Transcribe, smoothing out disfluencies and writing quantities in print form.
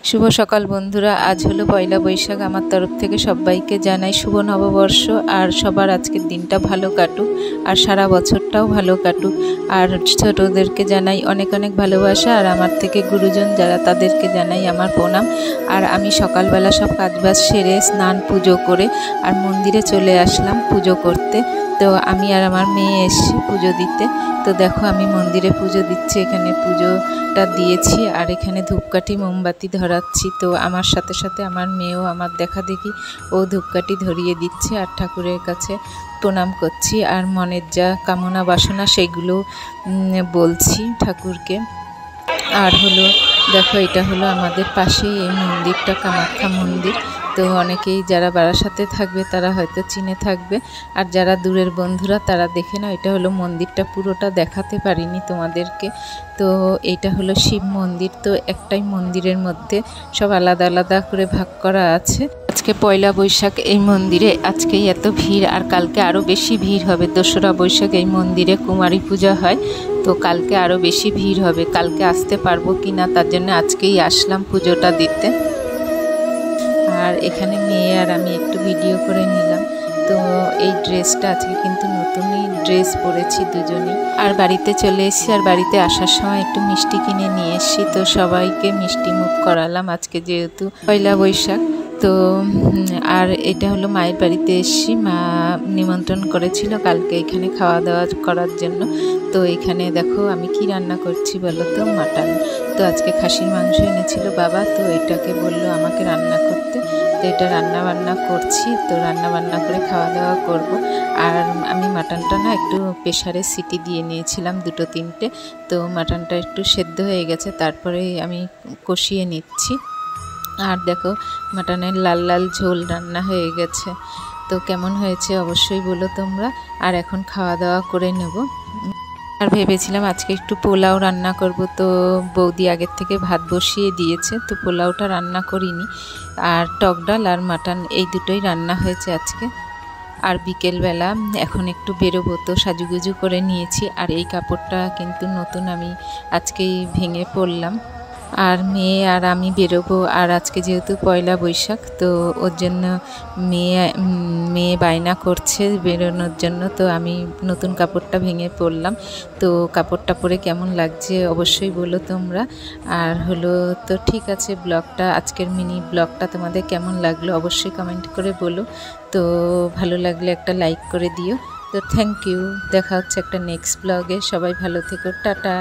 শুভ সকাল বন্ধুরা, আজ হলো পয়লা বৈশাখ। আমার তরফ থেকে সবাইকে জানাই শুভ নববর্ষ। আর সবার আজকের দিনটা ভালো কাটুক আর সারা বছরটাও ভালো কাটুক। আর ছোটদেরকে জানাই অনেক অনেক ভালোবাসা, আর আমার থেকে গুরুজন যারা তাদেরকে জানাই আমার প্রণাম। আর আমি সকালবেলা সব কাজবাজ সেরে স্নান পুজো করে আর মন্দিরে চলে আসলাম পুজো করতে। তো আমি আর আমার মেয়ে এসেছি পুজো দিতে। তো দেখো আমি মন্দিরে পুজো দিচ্ছি, এখানে পুজোটা দিয়েছি আর এখানে ধূপকাঠি মোমবাতি ধরাচ্ছি। তো আমার সাথে সাথে আমার মেয়েও আমার দেখা দেখি ও ধূপকাঠি ধরিয়ে দিচ্ছে আর ঠাকুরের কাছে প্রণাম করছি। আর মনের যা কামনা বাসনা সেগুলো বলছি ঠাকুরকে। আর হলো দেখো এটা হলো আমাদের পাশে এই মন্দিরটা, কামাখ্যা মন্দির। তো অনেকেই যারা বারাসাতে থাকবে তারা হয়তো চিনে থাকবে, আর যারা দূরের বন্ধুরা তারা দেখে নাও। এটা হলো মন্দিরটা, পুরোটা দেখাতে পারিনি তোমাদেরকে। তো এটা হলো শিব মন্দির। তো একটাই মন্দিরের মধ্যে সব আলাদা আলাদা করে ভাগ করা আছে। আজকে পয়লা বৈশাখ, এই মন্দিরে আজকেই এত ভিড়, আর কালকে আরও বেশি ভিড় হবে। 2রা বৈশাখ এই মন্দিরে কুমারী পূজা হয়, তো কালকে আরও বেশি ভিড় হবে। কালকে আসতে পারবো কি না তার জন্য আজকেই আসলাম পুজোটা দিতে। আর এখানে মেয়ে আর আমি একটু ভিডিও করে নিলাম। তো এই ড্রেসটা আজকে কিন্তু নতুনই ড্রেস পরেছি দুজনেই। আর বাড়িতে চলে এসেছি, আর বাড়িতে আসার সময় একটু মিষ্টি কিনে নিয়ে এসেছি। তো সবাইকে মিষ্টি মুখ করালাম আজকে যেহেতু পয়লা বৈশাখ। তো আর এটা হলো মায়ের বাড়িতে এসেছি, মা নিমন্ত্রণ করেছিল কালকে এখানে খাওয়া দাওয়া করার জন্য। তো এখানে দেখো আমি কি রান্না করছি বলো তো, মাটন। তো আজকে খাসির মাংস এনেছিল বাবা, তো এটাকে বললো আমাকে রান্না করতে। তো এটা রান্না বান্না করছি, তো রান্না বান্না করে খাওয়া দাওয়া করব। আর আমি মাটনটা না একটু প্রেশারে সিটি দিয়ে নিয়েছিলাম 2-3টে। তো মাটনটা একটু সেদ্ধ হয়ে গেছে, তারপরে আমি কষিয়ে নিচ্ছি। আর দেখো মাটনের লাল লাল ঝোল রান্না হয়ে গেছে। তো কেমন হয়েছে অবশ্যই বলো তোমরা। আর এখন খাওয়া দাওয়া করে নেব। আর ভেবেছিলাম আজকে একটু পোলাও রান্না করব, তো বৌদি আগের থেকে ভাত বসিয়ে দিয়েছে, তো পোলাওটা রান্না করিনি। আর টক ডাল আর মাটন এই দুটোই রান্না হয়েছে আজকে। আর বিকেলবেলা এখন একটু বেরোবো, তো সাজুগুজু করে নিয়েছি। আর এই কাপড়টা কিন্তু নতুন, আমি আজকেই ভেঙে পড়লাম। আর মেয়ে আর আমি বেরোবো। আর আজকে যেহেতু পয়লা বৈশাখ, তো ওর জন্য মেয়ে বায়না করছে বেরোনোর জন্য। তো আমি নতুন কাপড়টা ভেঙে পরলাম। তো কাপড়টা পরে কেমন লাগছে অবশ্যই বলো তোমরা। আর হলো তো ঠিক আছে, ব্লগটা আজকের মিনি ব্লগটা তোমাদের কেমন লাগলো অবশ্যই কমেন্ট করে বলো। তো ভালো লাগলে একটা লাইক করে দিও। তো থ্যাংক ইউ, দেখা হচ্ছে একটা নেক্সট ব্লগে। সবাই ভালো থেকো, টাটা।